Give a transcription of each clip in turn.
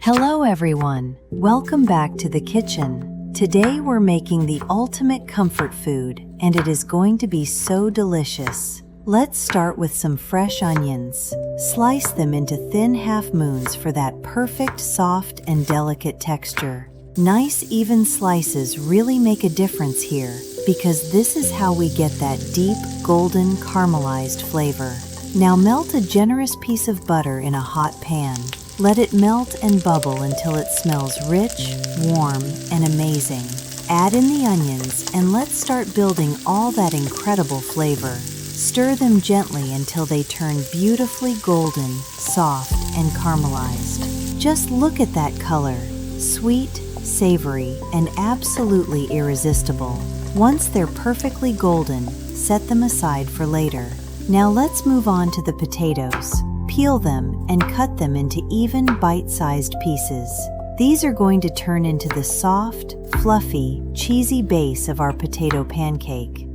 Hello everyone, welcome back to the kitchen. Today we're making the ultimate comfort food, and it is going to be so delicious. Let's start with some fresh onions. Slice them into thin half moons for that perfect soft and delicate texture. Nice even slices really make a difference here, because this is how we get that deep, golden, caramelized flavor. Now melt a generous piece of butter in a hot pan. Let it melt and bubble until it smells rich, warm, and amazing. Add in the onions and let's start building all that incredible flavor. Stir them gently until they turn beautifully golden, soft, and caramelized. Just look at that color. Sweet, savory, and absolutely irresistible. Once they're perfectly golden, set them aside for later. Now let's move on to the potatoes. Peel them and cut them into even bite-sized pieces. These are going to turn into the soft, fluffy, cheesy base of our potato pancake.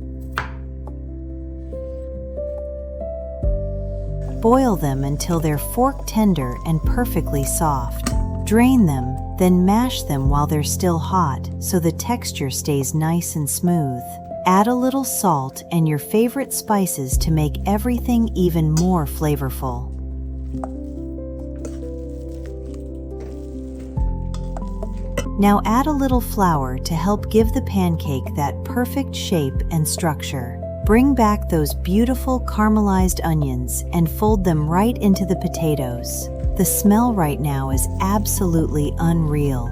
Boil them until they're fork tender and perfectly soft. Drain them, then mash them while they're still hot so the texture stays nice and smooth. Add a little salt and your favorite spices to make everything even more flavorful. Now add a little flour to help give the pancake that perfect shape and structure. Bring back those beautiful caramelized onions and fold them right into the potatoes. The smell right now is absolutely unreal.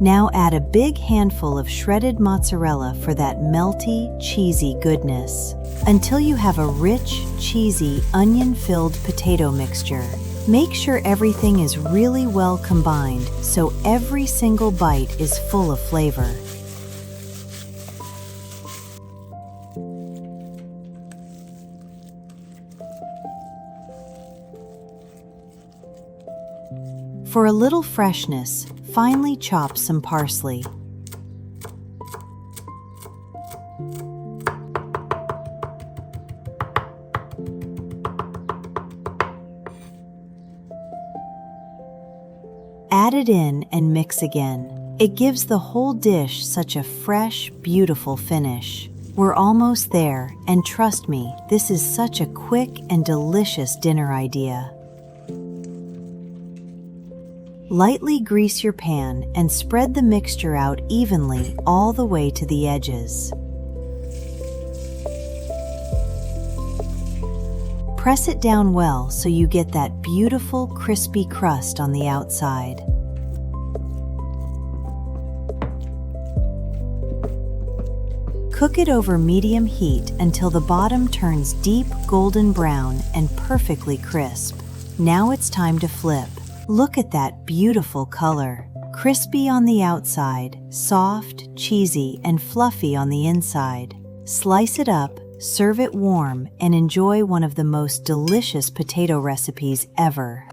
Now add a big handful of shredded mozzarella for that melty, cheesy goodness. Until you have a rich, cheesy, onion-filled potato mixture. Make sure everything is really well combined so every single bite is full of flavor. For a little freshness, finely chop some parsley. Add it in and mix again. It gives the whole dish such a fresh, beautiful finish. We're almost there, and trust me, this is such a quick and delicious dinner idea. Lightly grease your pan and spread the mixture out evenly all the way to the edges. Press it down well so you get that beautiful crispy crust on the outside. Cook it over medium heat until the bottom turns deep golden brown and perfectly crisp. Now it's time to flip. Look at that beautiful color. Crispy on the outside, soft, cheesy, and fluffy on the inside. Slice it up, serve it warm, and enjoy one of the most delicious potato recipes ever.